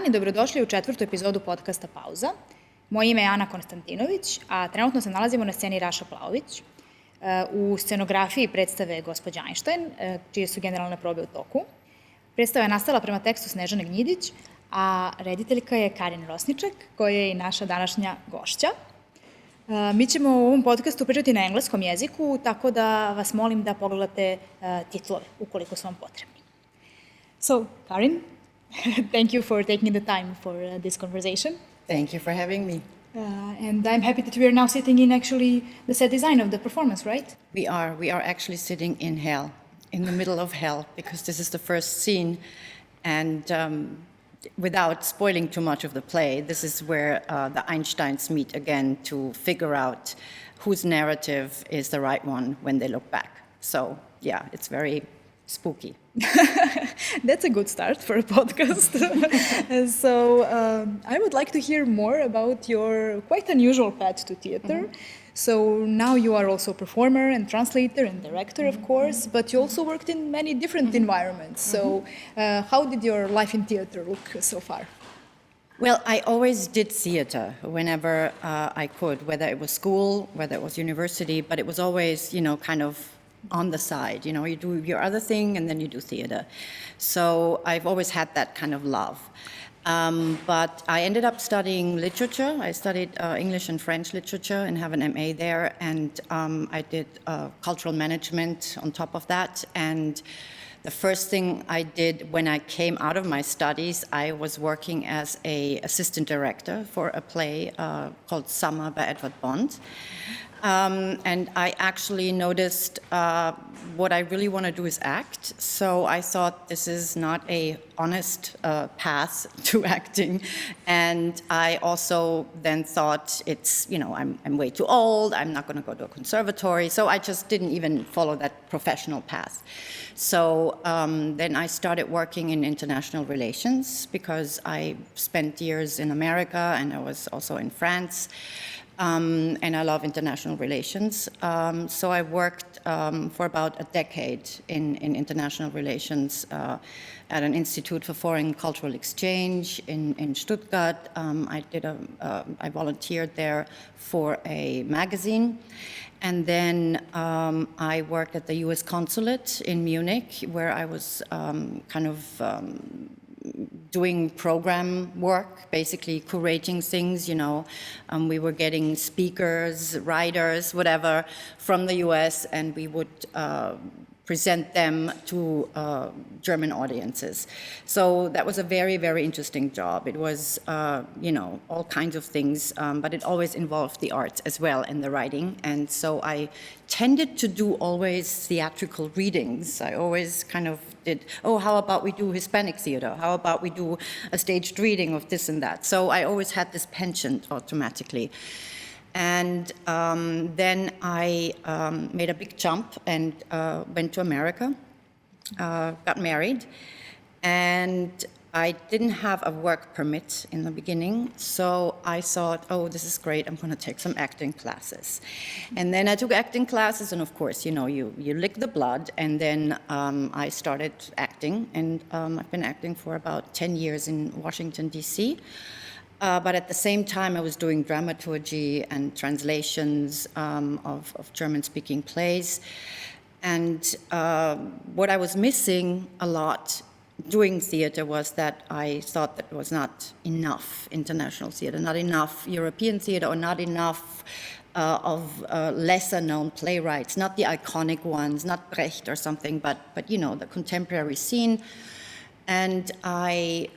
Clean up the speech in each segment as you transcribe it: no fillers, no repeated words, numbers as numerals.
dan i dobrodošli u 4. epizodu podcasta Pauza. Moje ime je Ana Konstantinović, a trenutno se nalazimo na sceni Raša Plaović u scenografiji predstave Gospođa Ajnštajn, čije su generalne probe u toku. Predstava je nastala prema tekstu Snežane Gnjidić, a rediteljka je Karin Rosniček, koja je i naša današnja gošća. Mi ćemo u ovom podcastu pričati na engleskom jeziku, tako da vas molim da pogledate titlove, ukoliko su vam potrebni. So, Karin, thank you for taking the time for this conversation. Thank you for having me. And I'm happy that we are now sitting in actually the set design of the performance, right? We are actually sitting in hell, in the middle of hell, because this is the first scene. And without spoiling too much of the play, this is where the Einsteins meet again to figure out whose narrative is the right one when they look back. So, yeah, it's very spooky. That's a good start for a podcast. So I would like to hear more about your quite unusual path to theater. Mm-hmm. So now you are also a performer and translator and director, of course, but you also worked in many different environments. So how did your life in theater look so far? Well, I always did theater whenever I could, whether it was school, whether it was university, but it was always, kind of on the side. You do your other thing and then you do theater. So I've always had that kind of love. But I ended up studying literature. I studied English and French literature and have an MA there. And I did cultural management on top of that. And the first thing I did when I came out of my studies, I was working as an assistant director for a play called Summer by Edward Bond. And I actually noticed what I really want to do is act. So I thought this is not a honest path to acting. And I also then thought it's, I'm way too old. I'm not going to go to a conservatory. So I just didn't even follow that professional path. So then I started working in international relations because I spent years in America and I was also in France. And I love international relations. So I worked for about a decade in international relations at an Institute for Foreign Cultural Exchange in Stuttgart. I volunteered there for a magazine. And then I worked at the US Consulate in Munich, where I was doing program work, basically curating things, we were getting speakers, writers, whatever, from the US, and we would present them to German audiences. So that was a very, very interesting job. It was, all kinds of things, but it always involved the arts as well and the writing. And so I tended to do always theatrical readings. I always kind of did, how about we do Hispanic theater? How about we do a staged reading of this and that? So I always had this penchant automatically. And then I made a big jump and went to America, got married, and I didn't have a work permit in the beginning, so I thought, this is great, I'm going to take some acting classes. And then I took acting classes, and of course, you lick the blood, and then I started acting, and I've been acting for about 10 years in Washington, D.C., but at the same time, I was doing dramaturgy and translations of German-speaking plays. And what I was missing a lot doing theater was that I thought that was not enough international theater, not enough European theater, or not enough of lesser-known playwrights, not the iconic ones, not Brecht or something, but the contemporary scene. And I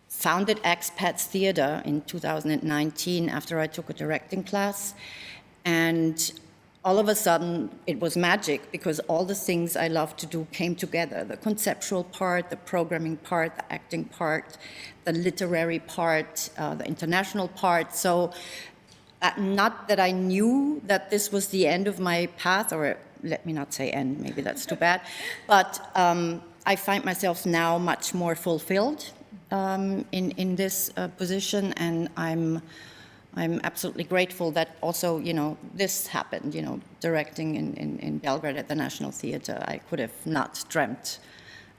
founded Expats Theater in 2019 after I took a directing class. And all of a sudden, it was magic because all the things I love to do came together. The conceptual part, the programming part, the acting part, the literary part, the international part. So not that I knew that this was the end of my path, or let me not say end, maybe that's too bad, but I find myself now much more fulfilled in this position, and I'm absolutely grateful that also, this happened, directing in Belgrade at the National Theatre. I could have not dreamt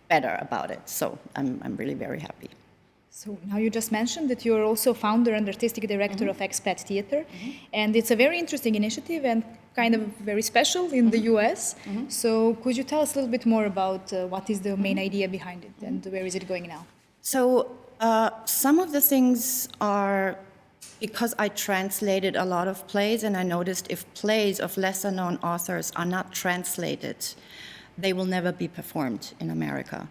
better about it, so I'm really very happy. So now you just mentioned that you're also founder and artistic director of Expat Theater, and it's a very interesting initiative and kind of very special in the US. So could you tell us a little bit more about what is the main idea behind it and where is it going now? So some of the things are because I translated a lot of plays, and I noticed if plays of lesser-known authors are not translated, they will never be performed in America.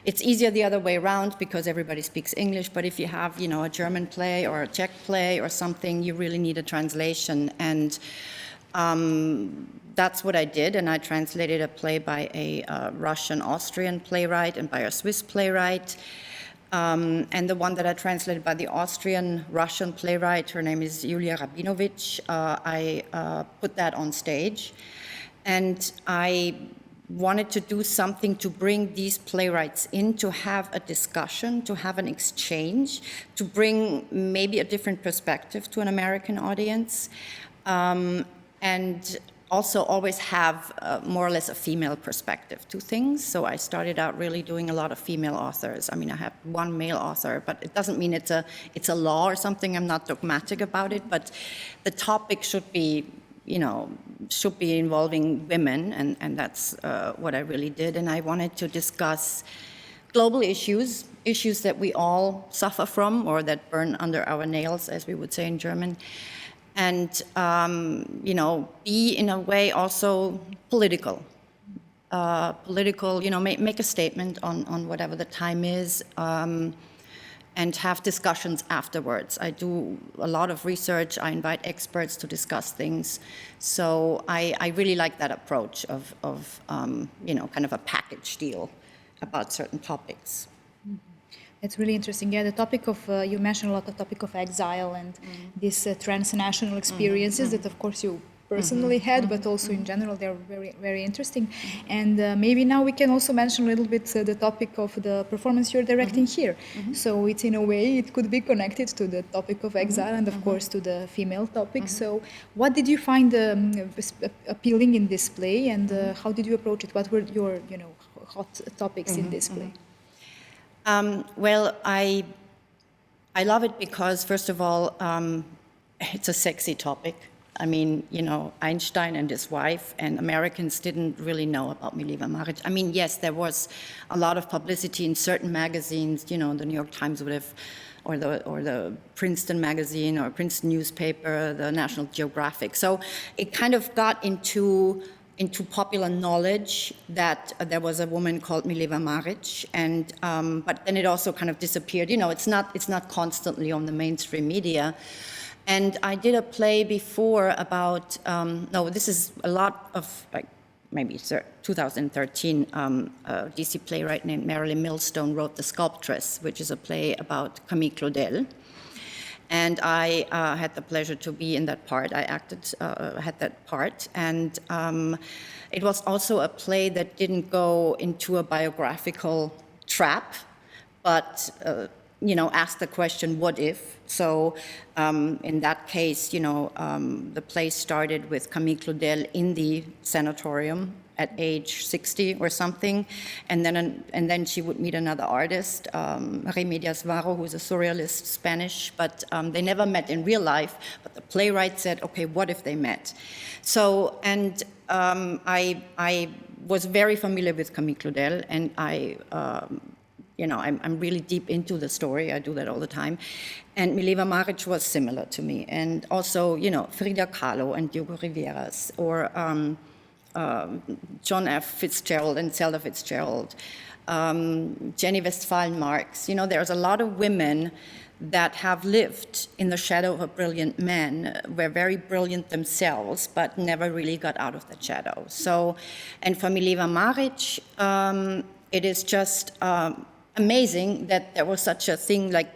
It's easier the other way around because everybody speaks English, but if you have, a German play or a Czech play or something, you really need a translation. And that's what I did, and I translated a play by a Russian-Austrian playwright and by a Swiss playwright. And the one that I translated by the Austrian-Russian playwright, her name is Yulia Rabinovich, I put that on stage. And I wanted to do something to bring these playwrights in, to have a discussion, to have an exchange, to bring maybe a different perspective to an American audience, and also always have more or less a female perspective to things. So I started out really doing a lot of female authors. I mean, I have one male author, but it doesn't mean it's a law or something. I'm not dogmatic about it, but the topic should be involving women, and that's what I really did. And I wanted to discuss global issues that we all suffer from, or that burn under our nails, as we would say in German, and be in a way also political. Make a statement on whatever the time is. And have discussions afterwards. I do a lot of research. I invite experts to discuss things. So I really like that approach of kind of a package deal about certain topics. It's really interesting. Yeah, the topic of, you mentioned a lot the topic of exile and these transnational experiences that, of course, you personally had, but also in general, they're very, very interesting. And maybe now we can also mention a little bit the topic of the performance you're directing here. So it's in a way, it could be connected to the topic of exile and of course to the female topic. So what did you find appealing in this play, and how did you approach it? What were your, hot topics in this play? Well, I love it because, first of all, it's a sexy topic. I mean, Einstein and his wife, and Americans didn't really know about Milevi Marić. I mean, yes, there was a lot of publicity in certain magazines, the New York Times would have, or the Princeton magazine or Princeton newspaper, the National Geographic. So it kind of got into popular knowledge that there was a woman called Milevi Marić, and but then it also kind of disappeared. It's not constantly on the mainstream media. And I did a play before about, this is a lot of, maybe 2013, a DC playwright named Marilyn Millstone wrote The Sculptress, which is a play about Camille Claudel. And I had the pleasure to be in that part. I had that part. And it was also a play that didn't go into a biographical trap, but ask the question, what if? So in that case, the play started with Camille Claudel in the sanatorium at age 60 or something, and then she would meet another artist, Remedios Varo, who's a surrealist Spanish, but they never met in real life. But the playwright said, okay, what if they met? So, and I was very familiar with Camille Claudel, and I'm really deep into the story. I do that all the time. And Milevi Marić was similar to me. And also, Frida Kahlo and Diogo Rivera's, or John F. Fitzgerald and Zelda Fitzgerald, Jenny Westphalen Marx. There's a lot of women that have lived in the shadow of a brilliant man, were very brilliant themselves, but never really got out of that shadow. So, and for Milevi Marić, it is just amazing that there was such a thing like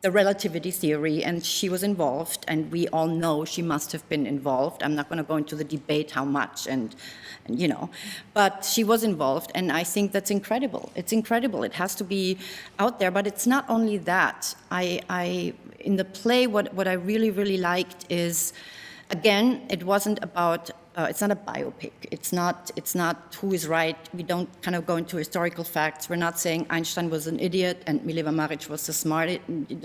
the relativity theory, and she was involved, and we all know she must have been involved. I'm not going to go into the debate how much, and but she was involved, and I think that's incredible. It's incredible. It has to be out there, but it's not only that. I in the play, what I really, really liked is, again, it wasn't about it's not a biopic. It's not who is right. We don't kind of go into historical facts. We're not saying Einstein was an idiot and Milevi Marić was the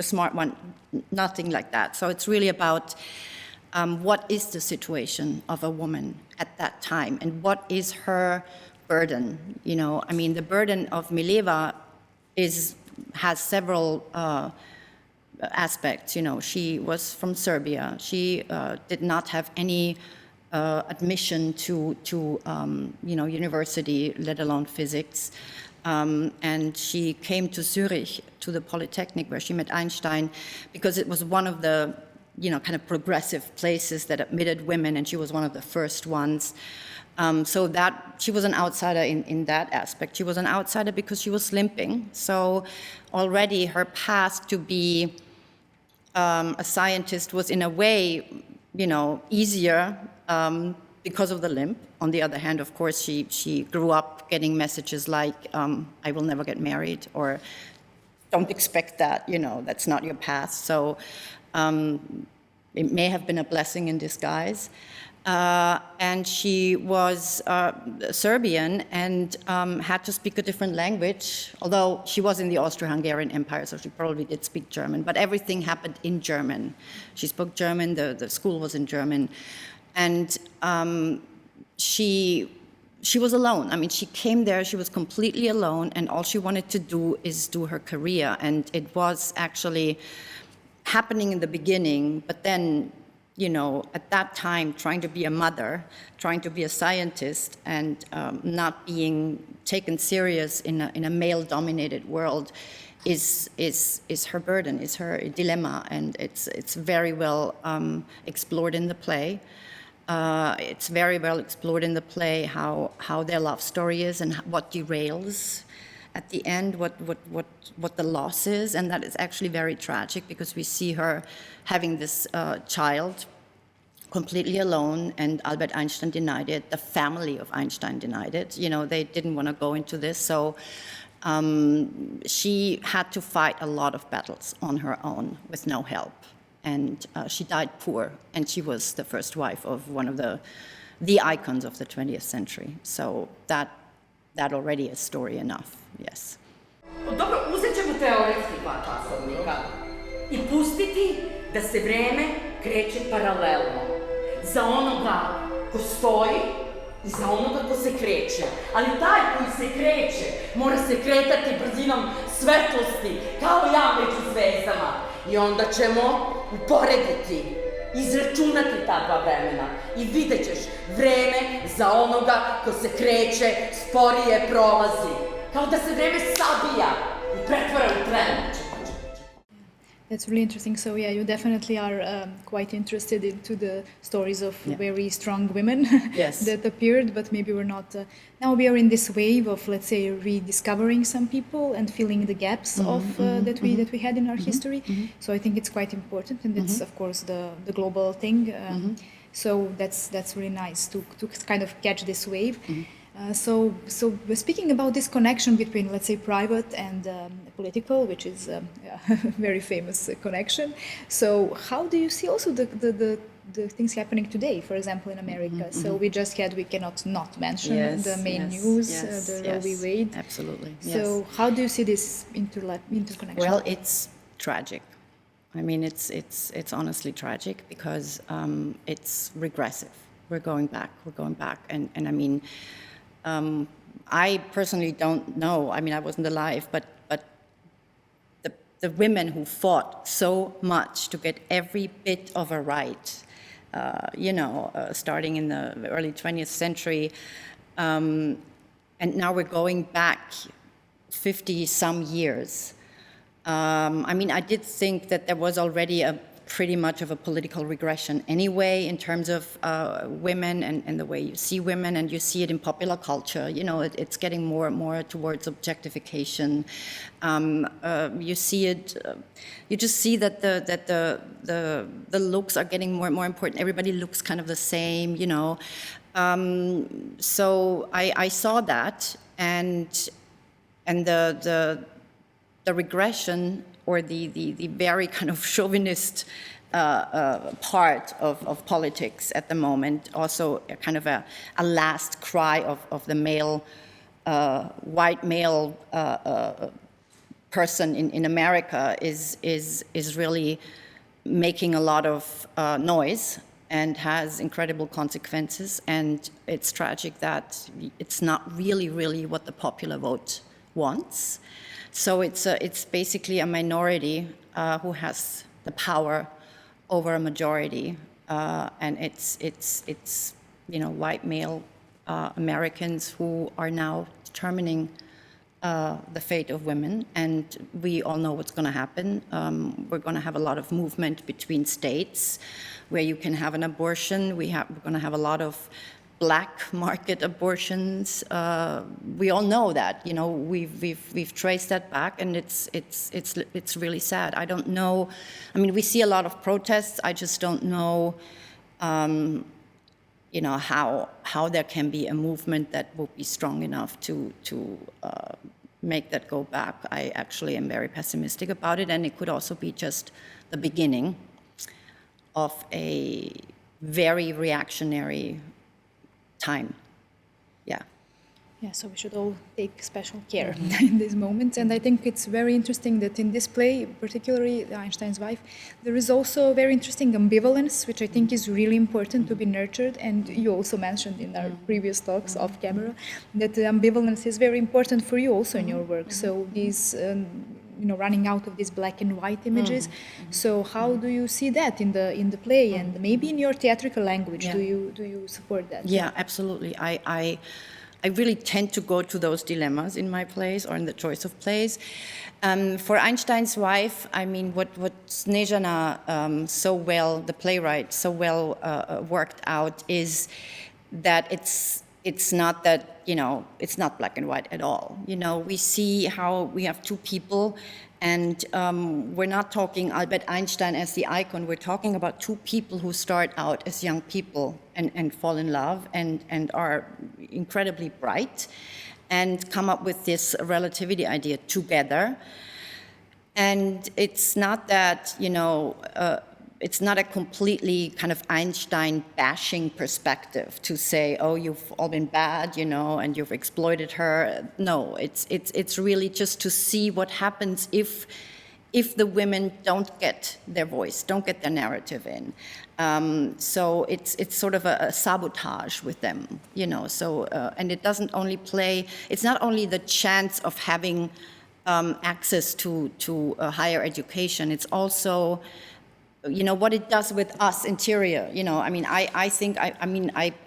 smart one. Nothing like that. So it's really about what is the situation of a woman at that time and what is her burden. The burden of Mileva has several aspects. She was from Serbia. She did not have any admission to university, let alone physics. And she came to Zurich, to the Polytechnic, where she met Einstein, because it was one of the, kind of progressive places that admitted women, and she was one of the first ones. So that she was an outsider in that aspect. She was an outsider because she was limping. So already her path to be a scientist was in a way, easier because of the limp. On the other hand, of course, she grew up getting messages like, I will never get married, or don't expect that, that's not your path. So it may have been a blessing in disguise. And she was Serbian and had to speak a different language, although she was in the Austro-Hungarian Empire, so she probably did speak German, but everything happened in German. She spoke German, the school was in German, and she was alone. She came there, she was completely alone, and all she wanted to do is do her career, and it was actually happening in the beginning, but then at that time, trying to be a mother, trying to be a scientist, and not being taken serious in a male-dominated world is her burden, is her dilemma, and it's very well explored in the play. It's very well explored in the play how their love story is and what derails at the end, what the loss is, and that is actually very tragic because we see her having this child completely alone, and Albert Einstein denied it. The family of Einstein denied it. They didn't want to go into this, so she had to fight a lot of battles on her own with no help, and she died poor, and she was the first wife of one of the icons of the 20th century. So that already is story enough. Yes. Dobro, uzet ćemo teoretski dva časovnika i pustiti da se vreme kreće paralelno za onoga ko stoji i za onoga ko se kreće. Ali taj koji se kreće mora se kretati brzinom svetlosti kao ja među zvezdama. I onda ćemo uporediti, izračunati ta dva vremena i vidjet ćeš vreme za onoga ko se kreće sporije prolazi. Kao da se vreme sabija i pretvara u tren. That's really interesting. So yeah, you definitely are quite interested into the stories of very strong women that appeared, but maybe we're not. Now we are in this wave of, let's say, rediscovering some people and filling the gaps that we had in our history. So I think it's quite important, and it's of course the global thing. So that's really nice to kind of catch this wave. So we're speaking about this connection between, let's say, private and political, which is a very famous connection. So how do you see also the things happening today, for example, in America? So we cannot not mention the main news, the Roe v. Wade. Absolutely. So how do you see this interconnection? Well, it's tragic. It's honestly tragic because it's regressive. We're going back, and I personally don't know. I wasn't alive, but the women who fought so much to get every bit of a right, starting in the early 20th century, and now we're going back 50-some years. I did think that there was already pretty much of a political regression anyway in terms of women and the way you see women, and you see it in popular culture. It's getting more and more towards objectification. You see it. You just see that the looks are getting more and more important. Everybody looks kind of the same. So I saw that, and the regression, or the very kind of chauvinist part of politics at the moment, also a kind of a last cry of the male, white male person in America is really making a lot of noise and has incredible consequences. And it's tragic that it's not really what the popular vote wants. So it's basically a minority who has the power over a majority, and it's white male Americans who are now determining the fate of women, and we all know what's going to happen. We're going to have a lot of movement between states where you can have an abortion. We're going to have a lot of black market abortions. We all know that. We've traced that back, and it's really sad. I don't know. I mean, we see a lot of protests. I just don't know. How there can be a movement that will be strong enough to make that go back. I actually am very pessimistic about it, and it could also be just the beginning of a very reactionary time. Yeah, so we should all take special care in these moments. And I think it's very interesting that in this play, particularly Einstein's wife, there is also a very interesting ambivalence, which I think is really important to be nurtured. And you also mentioned in our previous talks off camera that the ambivalence is very important for you also in your work. So these, running out of these black and white images. So how do you see that in the play, and maybe in your theatrical language? Do you support that? Yeah, absolutely. I really tend to go to those dilemmas in my plays or in the choice of plays. For Einstein's wife, I mean, what Snezhana the playwright, so well worked out is that it's not that, it's not black and white at all. We see how we have two people, and we're not talking Albert Einstein as the icon. We're talking about two people who start out as young people and fall in love and are incredibly bright and come up with this relativity idea together. And it's not that, it's not a completely kind of Einstein bashing perspective to say, oh, you've all been bad, and you've exploited her. No, it's really just to see what happens if the women don't get their voice, don't get their narrative in. So it's sort of a sabotage with them, So and it doesn't only play. It's not only the chance of having access to higher education. It's also what it does with us interior. I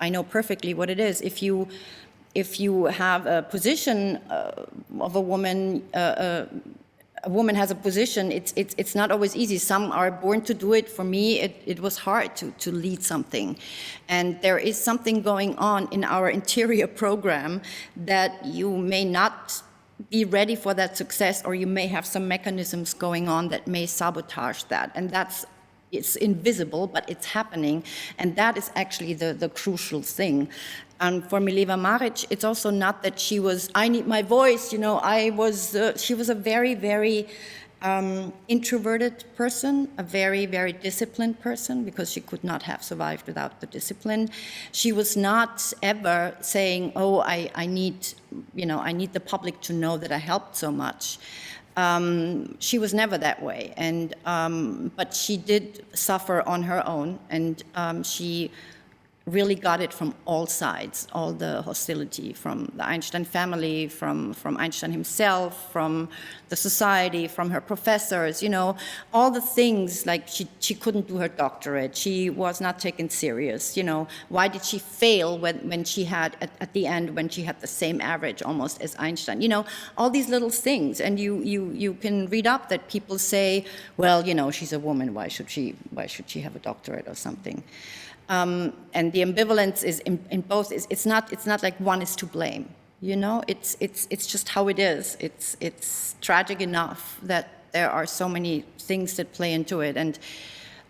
know perfectly what it is. If you have a position of a woman, a woman has a position, it's not always easy. Some are born to do it. For me, it was hard to lead something. And there is something going on in our interior program that you may not be ready for that success, or you may have some mechanisms going on that may sabotage that. And it's invisible, but it's happening. And that is actually the crucial thing. And for Milevi Marić, it's also not that she was, I need my voice, she was a very, very introverted person, a very, very disciplined person, because she could not have survived without the discipline. She was not ever saying, oh, I need the public to know that I helped so much. She was never that way, but she did suffer on her own, and she really got it from all sides, all the hostility from the Einstein family, from Einstein himself, from the society, from her professors, all the things, like she couldn't do her doctorate, she was not taken serious, why did she fail when she had, at the end, when she had the same average almost as Einstein, all these little things. And you can read up that people say, well, she's a woman, why should she have a doctorate or something? And the ambivalence is in both. It's not like one is to blame. It's just how it is. It's tragic enough that there are so many things that play into it. And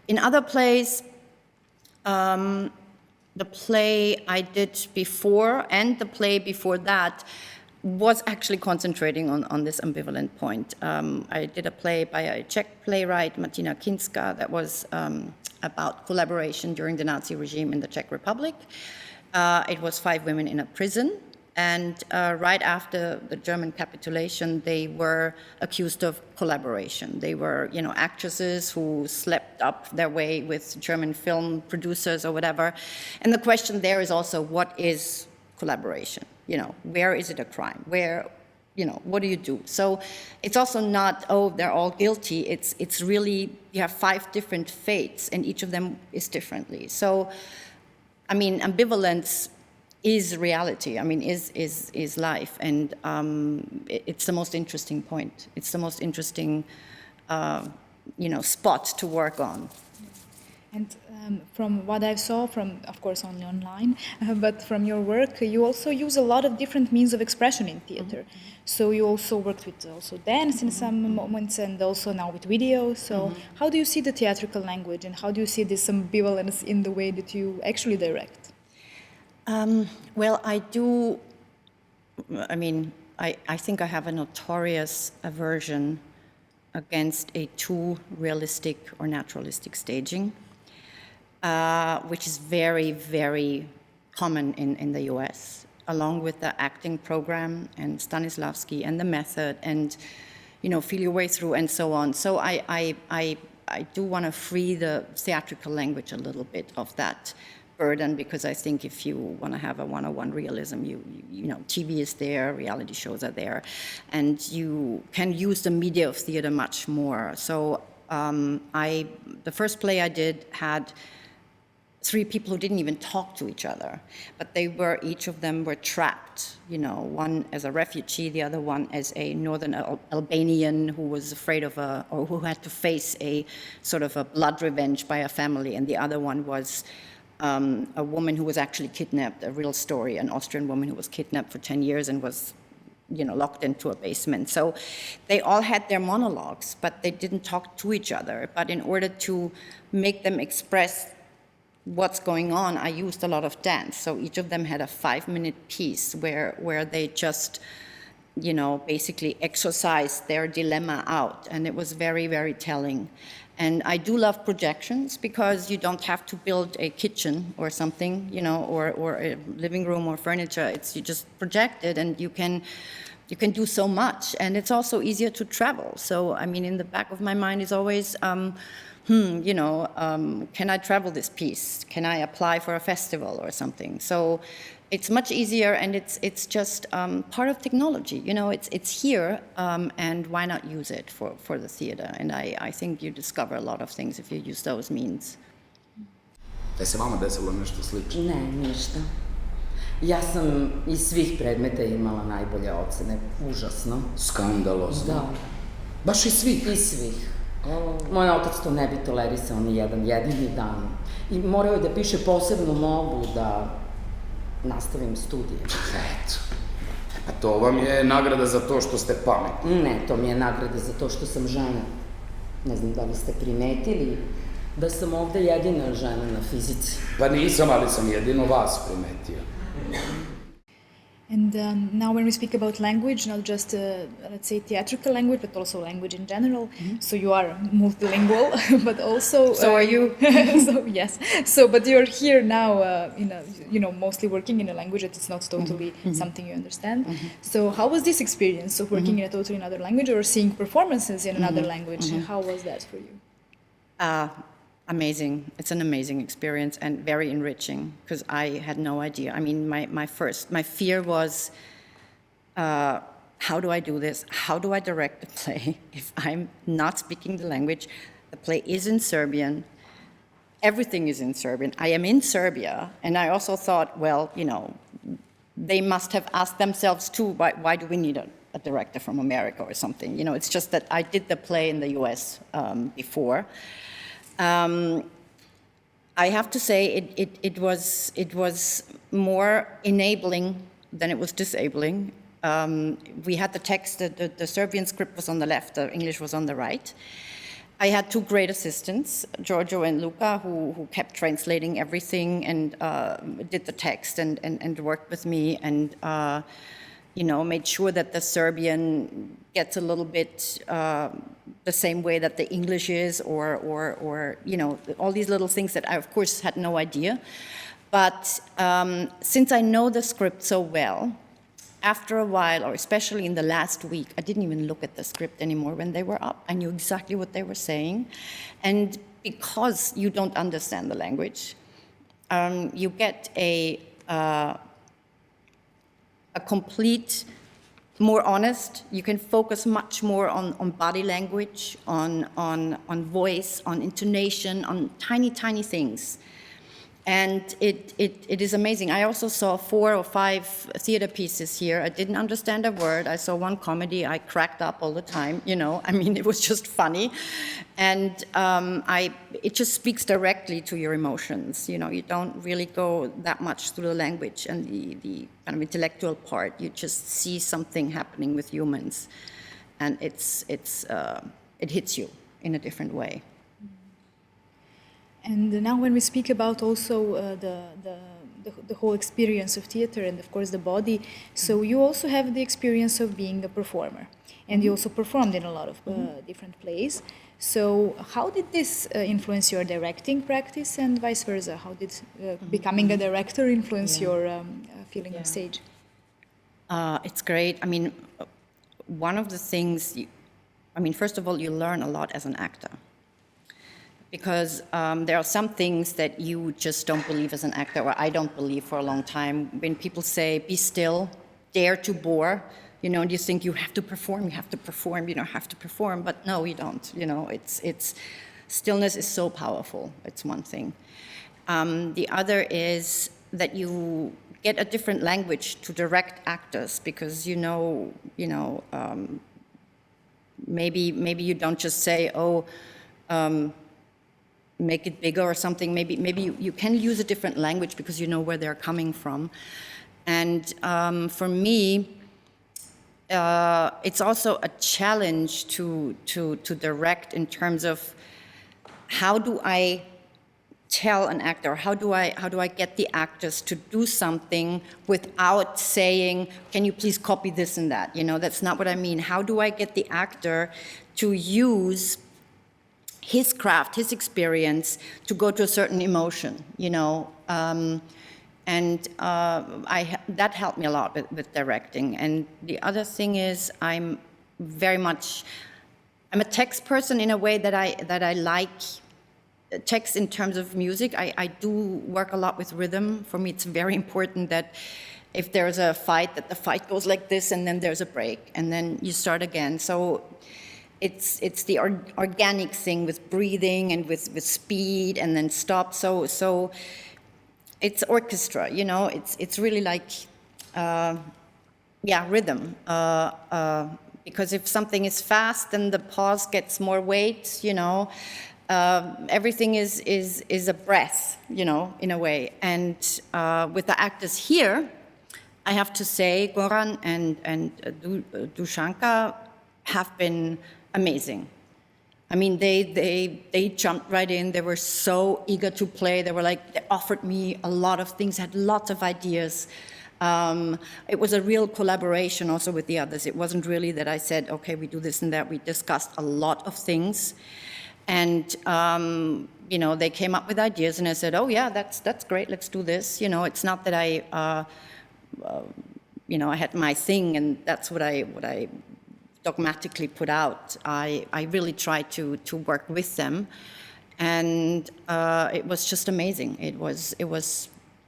in other plays, the play I did before and the play before that, was actually concentrating on this ambivalent point. I did a play by a Czech playwright, Martina Kinska, that was about collaboration during the Nazi regime in the Czech Republic. It was 5 women in a prison, and right after the German capitulation, they were accused of collaboration. They were, actresses who slept up their way with German film producers or whatever. And the question there is also, what is collaboration? Where is it a crime? Where, what do you do? So it's also not, they're all guilty. It's really, you have 5 different fates, and each of them is differently. So, ambivalence is reality. Is life, and it's the most interesting point. It's the most interesting, spot to work on. And from what I saw, of course only online, but from your work, you also use a lot of different means of expression in theater. So you also worked with dance in some moments, and also now with video. So how do you see the theatrical language, and how do you see this ambivalence in the way that you actually direct? Well, I do. I think I have a notorious aversion against a too realistic or naturalistic staging, which is very, very common in the US, along with the acting program and Stanislavski and the method and, feel your way through and so on. So I do want to free the theatrical language a little bit of that burden, because I think if you want to have a one-on-one realism, TV is there, reality shows are there, and you can use the media of theater much more. So the first play I did had 3 people who didn't even talk to each other, but each of them were trapped, one as a refugee, the other one as a northern Albanian who was afraid of or who had to face a sort of a blood revenge by a family, and the other one was a woman who was actually kidnapped, a real story, an Austrian woman who was kidnapped for 10 years and was, locked into a basement. So they all had their monologues, but they didn't talk to each other. But in order to make them express what's going on, I used a lot of dance. So each of them had a 5-minute piece where they just, basically exercised their dilemma out. And it was very, very telling. And I do love projections, because you don't have to build a kitchen or something, or a living room or furniture. You just project it, and you can do so much. And it's also easier to travel. So, in the back of my mind is always, can I travel this piece? Can I apply for a festival or something? So it's much easier, and it's just part of technology. It's here, and why not use it for the theater? And I think you discover a lot of things if you use those means. Da se vama desilo nešto slično? Ne, ništa. Ja sam iz svih predmeta imala najbolje ocene, užasno. Skandalozno. Da. Baš iz svih? Iz svih. Moj otac to ne bi tolerisao ni jedan jedini dan. I morao je da piše posebnu molbu da nastavim studije. Eto. A to vam je nagrada za to što ste pametni. Ne, to mi je nagrada za to što sam žena. Ne znam da li ste primetili da sam ovde jedina žena na fizici. Pa nisam, ali sam jedino vas primetio. And now when we speak about language, not just, let's say, theatrical language, but also language in general, so you are multilingual, but also... So are you. So, yes. So, but you're here now, mostly working in a language that is not totally something you understand. So how was this experience of working in a totally another language, or seeing performances in another language? How was that for you? Amazing. It's an amazing experience and very enriching, because I had no idea. My fear was, how do I do this? How do I direct the play if I'm not speaking the language? The play is in Serbian. Everything is in Serbian. I am in Serbia, and I also thought, well, they must have asked themselves too, why do we need a director from America or something? It's just that I did the play in the US before. I have to say it was more enabling than it was disabling. We had the text, the Serbian script was on the left, the English was on the right. I had 2 great assistants, Giorgio and Luca, who kept translating everything and did the text and worked with me. And made sure that the Serbian gets a little bit the same way that the English is, or all these little things that I, of course, had no idea. But since I know the script so well, after a while, or especially in the last week, I didn't even look at the script anymore when they were up. I knew exactly what they were saying. And because you don't understand the language, you get a complete, more honest. You can focus much more on body language, on voice, on intonation, on tiny, tiny things. And it is amazing. I also saw 4 or 5 theater pieces here. I didn't understand a word. I saw one comedy. I cracked up all the time, it was just funny. And it just speaks directly to your emotions. You don't really go that much through the language and the kind of intellectual part. You just see something happening with humans. And it hits you in a different way. And now when we speak about also the whole experience of theater and of course the body, so you also have the experience of being a performer, and you also performed in a lot of different plays. So how did this influence your directing practice and vice versa? How did becoming a director influence your feeling of stage? It's great. One of the things, first of all, you learn a lot as an actor. Because there are some things that you just don't believe as an actor, or I don't believe for a long time. When people say, be still, dare to bore, and you think you have to perform, but no, you don't. It's stillness is so powerful. It's one thing. The other is that you get a different language to direct actors, because maybe you don't just say, make it bigger or something. Maybe you can use a different language because you know where they're coming from. And for me, it's also a challenge to direct in terms of how do I tell an actor, how do I get the actors to do something without saying, can you please copy this and that? That's not what I mean. How do I get the actor to use his craft, his experience, to go to a certain emotion, that helped me a lot with directing. And the other thing is, I'm a text person in a way that I like text in terms of music. I do work a lot with rhythm. For me, it's very important that if there's a fight, that the fight goes like this, and then there's a break, and then you start again. So it's the organic thing with breathing and with speed and then stop. So it's orchestra, it's really like, rhythm. Because if something is fast, then the pause gets more weight, everything is a breath, in a way. And with the actors here, I have to say, Goran and Dušanka have been amazing. They jumped right in. They were so eager to play. They offered me a lot of things, had lots of ideas. It was a real collaboration also with the others. It wasn't really that I said, okay, we do this and that. We discussed a lot of things. And, they came up with ideas, and I said, oh yeah, that's great, let's do this. It's not that I had my thing and that's what I dogmatically put out. I really tried to work with them, and it was just amazing. It was.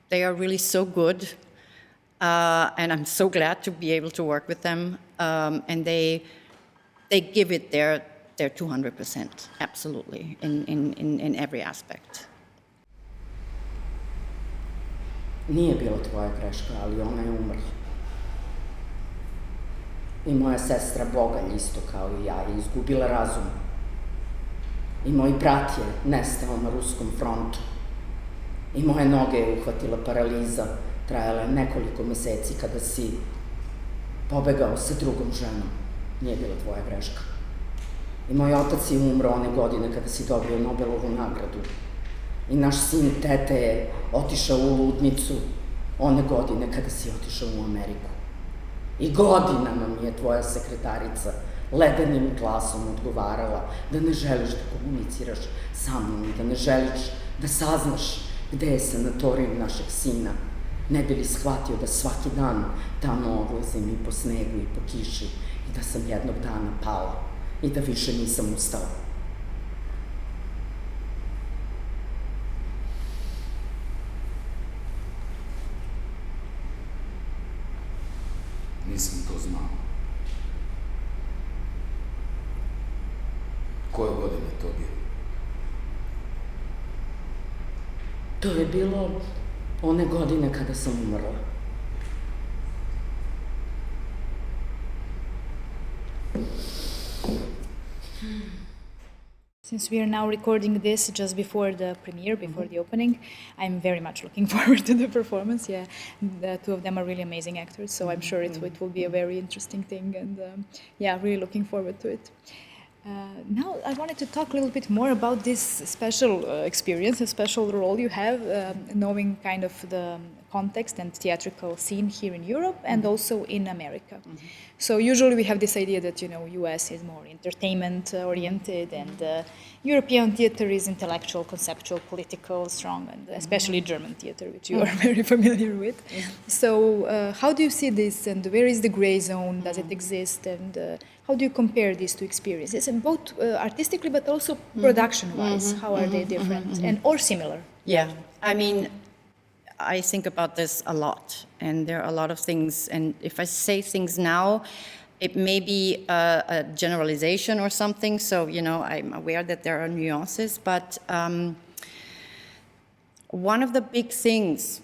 They are really so good, and I'm so glad to be able to work with them. And they give it their 200%, absolutely, in every aspect. Nije bila tvoja greška, ali ona je umrla. I moja sestra Boganj isto kao i ja je izgubila razum. I moj brat je nestao na ruskom frontu. I moje noge je uhvatila paraliza, trajala je nekoliko meseci kada si pobegao sa drugom ženom. Nije bila tvoja greška. I moj otac je umro one godine kada si dobio Nobelovu nagradu. I naš sin tete je otišao u ludnicu one godine kada si otišao u Ameriku. I godinama mi je tvoja sekretarica ledenim glasom odgovarala da ne želiš da komuniciraš sa mnom i da ne želiš da saznaš gde je sanatorijum našeg sina, ne bi li shvatio da svaki dan tamo odlazim i po snegu i po kiši i da sam jednog dana pala i da više nisam ustala. Nisam to znao. Koje godine to bilo? To je bilo one godine kada sam umrla. Since we are now recording this just before the premiere, before the opening, I'm very much looking forward to the performance. Yeah, the two of them are really amazing actors, so I'm sure it will be a very interesting thing, and yeah, really looking forward to it. Now I wanted to talk a little bit more about this special experience, a special role you have, knowing kind of the context and theatrical scene here in Europe and also in America. So usually we have this idea that, you know, US is more entertainment oriented and European theater is intellectual, conceptual, political, strong, and especially German theater, which you are very familiar with. So how do you see this, and where is the gray zone? Does it exist? And how do you compare these two experiences, and both artistically but also production-wise? How are they different and or similar? Yeah, I mean, I think about this a lot, and there are a lot of things, and if I say things now, it may be a generalization or something, so, you know, I'm aware that there are nuances, but one of the big things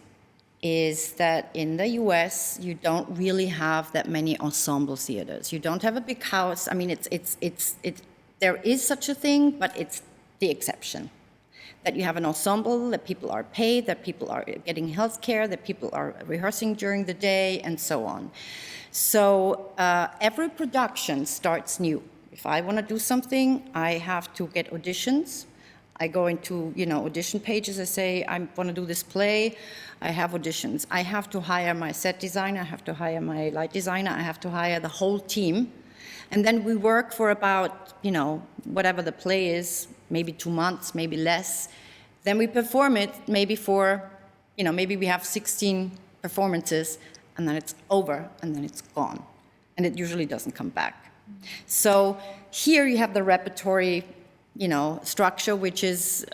is that in the US, you don't really have that many ensemble theaters. You don't have a big house. I mean, there is such a thing, but it's the exception. That you have an ensemble, that people are paid, that people are getting health care, that people are rehearsing during the day, and so on. So every production starts new. If I want to do something, I have to get auditions. I go into, you know, audition pages. I say, I want to do this play. I have auditions. I have to hire my set designer. I have to hire my light designer. I have to hire the whole team. And then we work for about, you know, whatever the play is, maybe 2 months, maybe less. Then we perform it maybe for, you know, maybe we have 16 performances, and then it's over, and then it's gone. And it usually doesn't come back. So here you have the repertory, you know, structure, which is,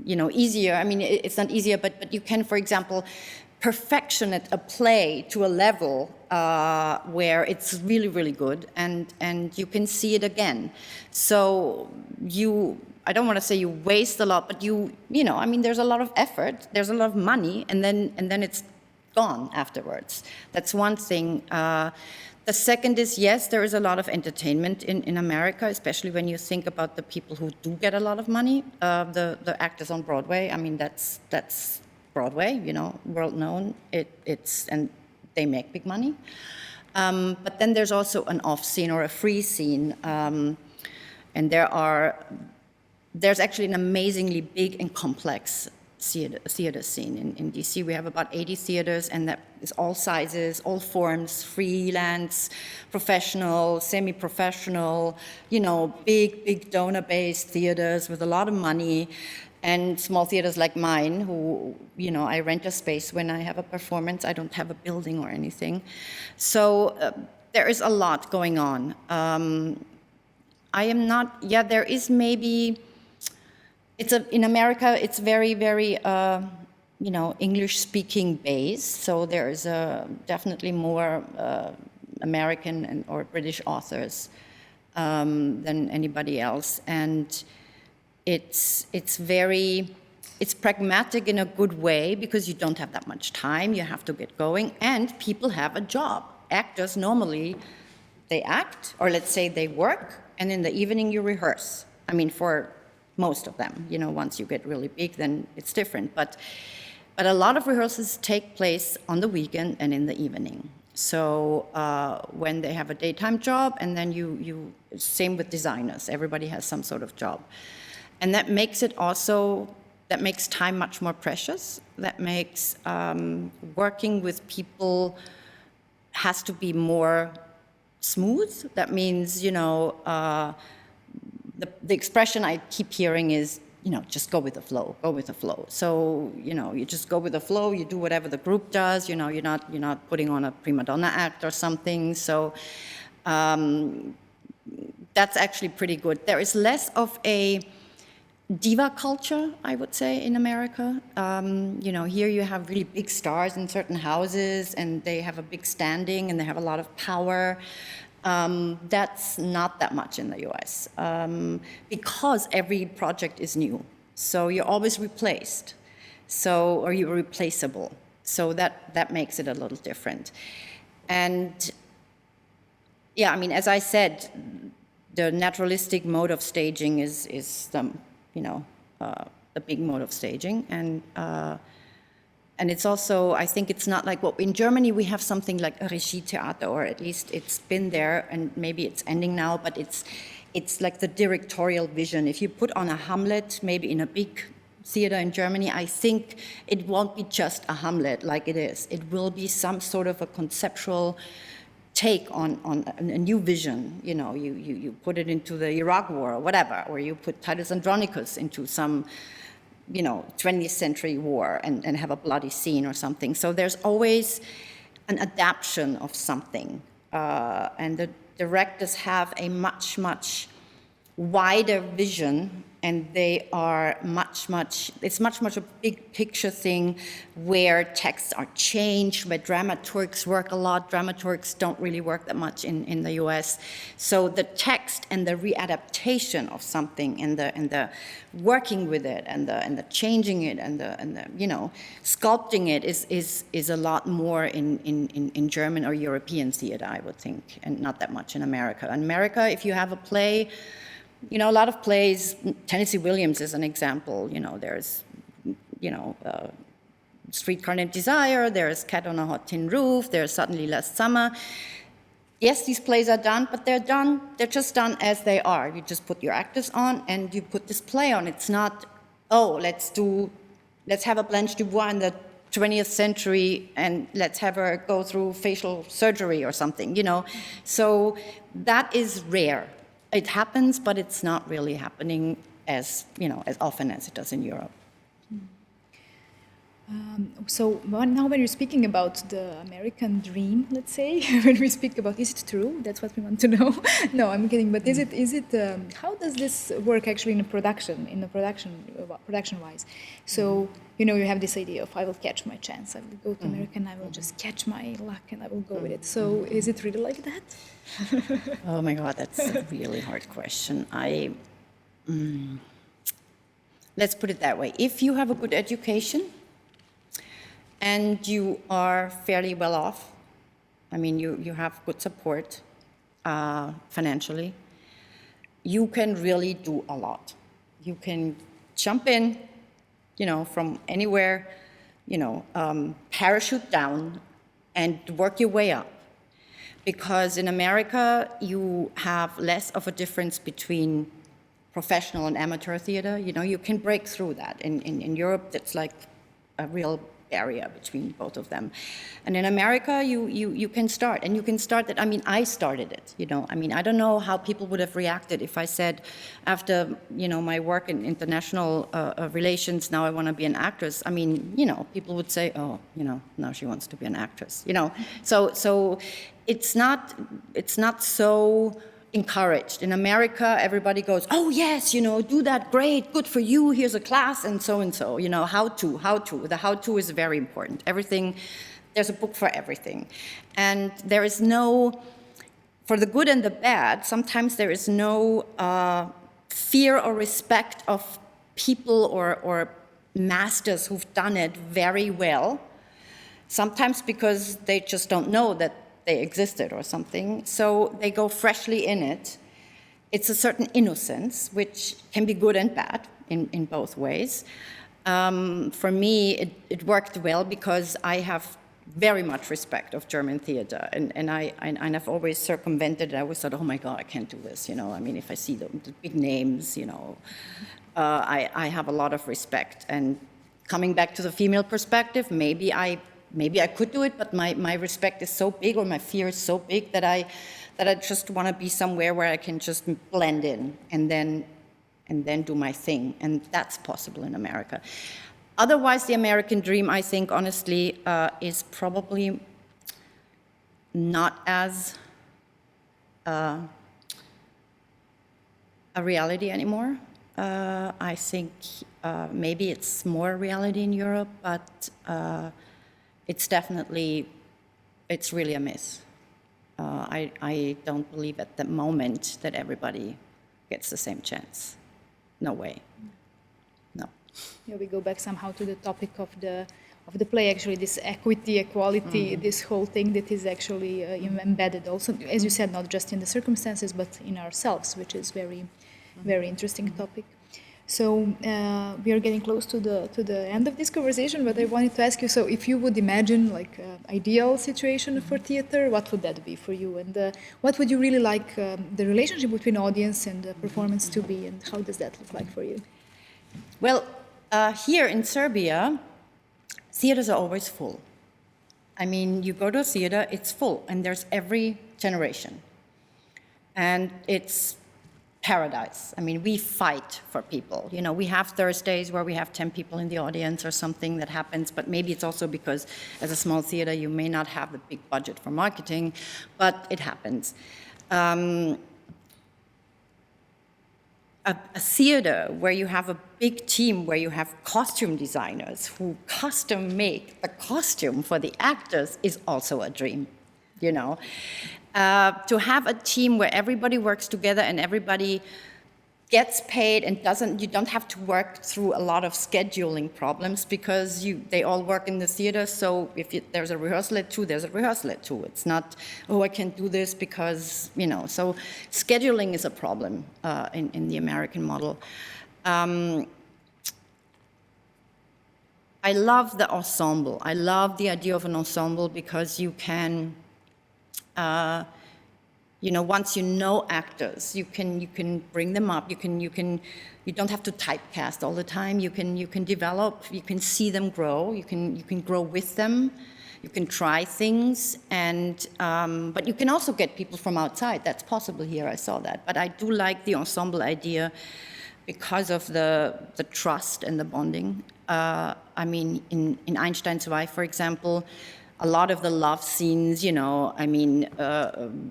you know, easier. I mean, it's not easier, but you can, for example, perfectionate a play to a level where it's really, really good, and you can see it again. So I don't want to say you waste a lot, but you know, I mean, there's a lot of effort, there's a lot of money, and then it's gone afterwards. That's one thing. The second is, yes, there is a lot of entertainment in America, especially when you think about the people who do get a lot of money, the actors on Broadway. I mean, that's Broadway, you know, world known. And they make big money. But then there's also an off scene or a free scene, and there's actually an amazingly big and complex theater scene in DC. We have about 80 theaters, and that is all sizes, all forms, freelance, professional, semi-professional, you know, big donor-based theaters with a lot of money, and small theaters like mine, who, you know, I rent a space when I have a performance. I don't have a building or anything. So there is a lot going on. There is maybe, in America, it's very, very, you know, English-speaking based. So there is definitely more American or British authors than anybody else. And it's pragmatic in a good way because you don't have that much time. You have to get going, and people have a job. Actors normally, they act, or let's say they work, and in the evening you rehearse. I mean, for most of them, you know, once you get really big, then it's different. But a lot of rehearsals take place on the weekend and in the evening. So when they have a daytime job, and then you same with designers. Everybody has some sort of job. And that makes time much more precious. That makes working with people has to be more smooth. That means, the expression I keep hearing is, just go with the flow. So, you just go with the flow, you do whatever the group does, you're not putting on a prima donna act or something. So that's actually pretty good. There is less of a diva culture, I would say, in America. Here you have really big stars in certain houses, and they have a big standing, and they have a lot of power. That's not that much in the US, because every project is new. So you're always replaced, or you're replaceable. So that makes it a little different. And yeah, as I said, the naturalistic mode of staging is the big mode of staging. And it's also, I think it's not like, in Germany we have something like a Regietheater, or at least it's been there, and maybe it's ending now, but it's like the directorial vision. If you put on a Hamlet, maybe in a big theater in Germany, I think it won't be just a Hamlet like it is. It will be some sort of a conceptual take on a new vision. You put it into the Iraq War or whatever, or you put Titus Andronicus into some 20th century war and have a bloody scene or something. So there's always an adaptation of something. And the directors have a much, much wider vision, and they are it's much a big picture thing where texts are changed, where dramaturgs work a lot. Dramaturgs don't really work that much in the US. So the text and the readaptation of something, and the working with it, and the changing it, and the sculpting it is a lot more in German or European theater, I would think, and not that much in America. In America, if you have a play, a lot of plays, Tennessee Williams is an example. There's, Streetcar Named Desire, there's Cat on a Hot Tin Roof, there's Suddenly Last Summer. Yes, these plays are done, but they're just done as they are. You just put your actors on and you put this play on. It's not, let's have a Blanche Dubois in the 20th century and let's have her go through facial surgery or something, So that is rare. It happens, but it's not really happening as often as it does in Europe. So now when you're speaking about the American dream, let's say, when we speak about, is it true? That's what we want to know. No, I'm kidding. But is it? How does this work actually in production-wise? So you have this idea of I will catch my chance. I will go to America and I will just catch my luck and I will go with it. So is it really like that? Oh my God, that's a really hard question. Let's put it that way. If you have a good education and you are fairly well off, you have good support financially, you can really do a lot. You can jump in, from anywhere, parachute down and work your way up. Because in America, you have less of a difference between professional and amateur theater. You can break through that. In Europe, it's like a real barrier between both of them. And in America, you can start. And you can start that, I started it, I don't know how people would have reacted if I said, after, my work in international relations, now I want to be an actress. People would say, now she wants to be an actress, So it's not so encouraged. In America, everybody goes, oh yes, do that, great, good for you, here's a class, and so, how to. The how-to is very important. Everything, there's a book for everything. And there is no, for the good and the bad, sometimes there is no fear or respect of people or masters who've done it very well, sometimes because they just don't know that they existed or something, so they go freshly in it. It's a certain innocence, which can be good and bad in both ways. For me, it worked well because I have very much respect of German theater, and I've always circumvented it. I always thought, oh my God, I can't do this, if I see the big names, I have a lot of respect. And coming back to the female perspective, maybe I maybe I could do it, but my respect is so big, or my fear is so big that I just want to be somewhere where I can just blend in and then do my thing, and that's possible in America. Otherwise, the American dream, I think, honestly, is probably not as a reality anymore. I think maybe it's more reality in Europe, but it's really a myth. I don't believe at the moment that everybody gets the same chance. No way. No. Yeah, we go back somehow to the topic of the play, actually, this equity, equality, this whole thing that is actually embedded also, as you said, not just in the circumstances, but in ourselves, which is very interesting topic. So we are getting close to the end of this conversation, but I wanted to ask you, so if you would imagine like an ideal situation for theater, what would that be for you? And what would you really like the relationship between audience and the performance to be, and how does that look like for you? Well, here in Serbia, theaters are always full. I mean, you go to a theater, it's full, and there's every generation. And it's paradise. I mean, we fight for people. You know, we have Thursdays where we have 10 people in the audience or something that happens, but maybe it's also because as a small theater, you may not have the big budget for marketing, but it happens. A theater where you have a big team, where you have costume designers who custom make the costume for the actors is also a dream, you know. To have a team where everybody works together and everybody gets paid and you don't have to work through a lot of scheduling problems, because they all work in the theater, so if there's a rehearsal at 2, there's a rehearsal at 2. It's not, oh, I can't do this because, you know, so scheduling is a problem in the American model. I love the ensemble. I love the idea of an ensemble because you can, you know, once you know actors, you can bring them up. You don't have to typecast all the time. You can develop. You can see them grow. You can grow with them. You can try things, and but you can also get people from outside. That's possible here. I saw that. But I do like the ensemble idea because of the trust and the bonding. I mean, in Ajnštajn's wife, for example, a lot of the love scenes, you know, I mean,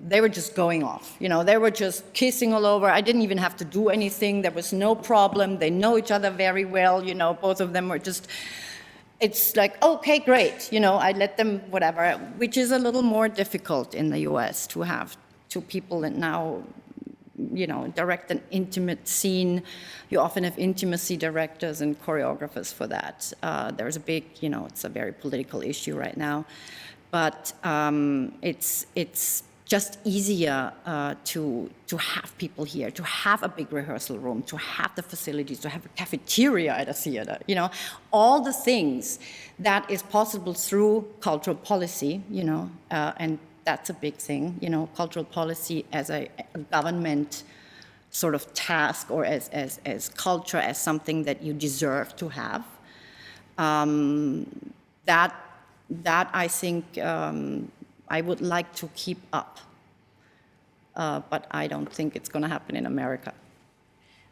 they were just going off. You know, they were just kissing all over. I didn't even have to do anything. There was no problem. They know each other very well. You know, both of them were just, it's like, okay, great. You know, I let them, whatever, which is a little more difficult in the US to have two people that now, you know, direct an intimate scene. You often have intimacy directors and choreographers for that. There's a big, you know, it's a very political issue right now, but it's just easier to have people here, to have a big rehearsal room, to have the facilities, to have a cafeteria at a theater, you know, all the things that is possible through cultural policy, you know, and that's a big thing, you know, cultural policy as a government sort of task, or as culture, as something that you deserve to have. That I think I would like to keep up, but I don't think it's going to happen in America.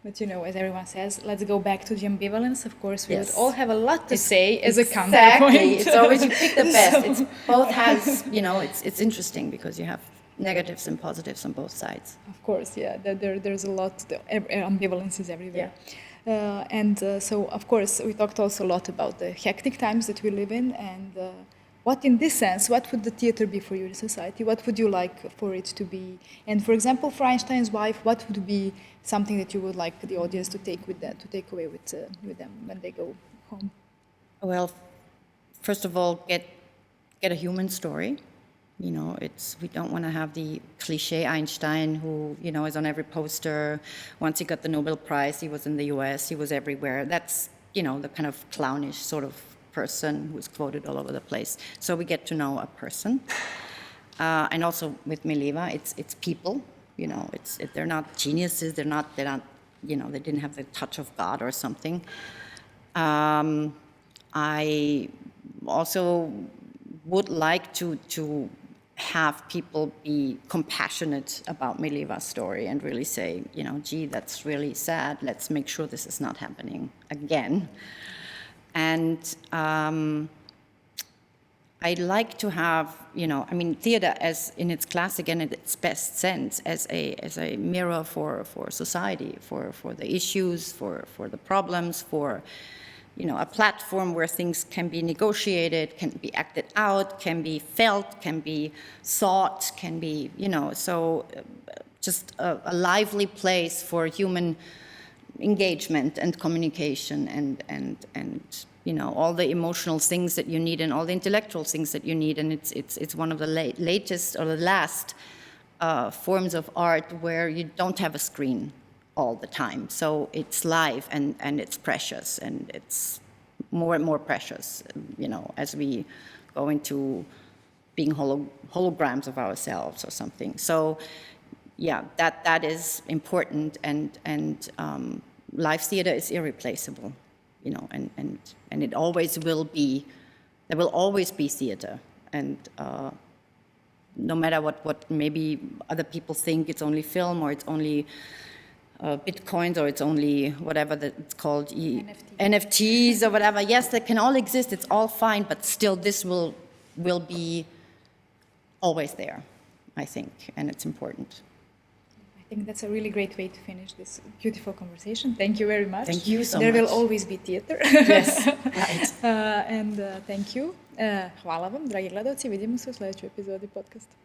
But you know, as everyone says, let's go back to the ambivalence. Of course, we Yes. would all have a lot to say as a Exactly. counterpoint. It's always you pick the best. It's both has, you know, it's interesting because you have negatives and positives on both sides. Of course, yeah, there's a lot, ambivalence is everywhere. Yeah. So, of course, we talked also a lot about the hectic times that we live in, and what, in this sense, what would the theater be for you in society? What would you like for it to be? And, for example, for Ajnštajn's wife, what would be something that you would like the audience to take away with them when they go home? Well, first of all, get a human story. You know, we don't want to have the cliche Ajnštajn who, you know, is on every poster. Once he got the Nobel Prize, he was in the US, he was everywhere. That's, you know, the kind of clownish sort of person who's quoted all over the place. So we get to know a person. And also with Mileva, it's people, you know, they're not geniuses, they're not, you know, they didn't have the touch of God or something. I also would like to have people be compassionate about Mileva's story and really say, gee, that's really sad. Let's make sure this is not happening again. And I'd like to have, theater as in its classic and in its best sense as a mirror for society, for the issues, for the problems, for a platform where things can be negotiated, can be acted out, can be felt, can be thought, can be, just a lively place for human engagement and communication and all the emotional things that you need and all the intellectual things that you need. And it's one of the latest or the last forms of art where you don't have a screen all the time. So it's live and it's precious, and it's more and more precious, as we go into being holograms of ourselves or something. So yeah, that is important, and live theater is irreplaceable, and it always will be. There will always be theater, and no matter what maybe other people think, it's only film or it's only bitcoins or it's only whatever it's called, NFTs or whatever. Yes, they can all exist. It's all fine, but still, this will be always there, I think, and it's important. I think that's a really great way to finish this beautiful conversation. Thank you very much. Thank you so much. There will always be theater. Yes, right. And thank you. Hvala vam, dragi gledalci. Vidimo se u sledećoj epizodi podcasta.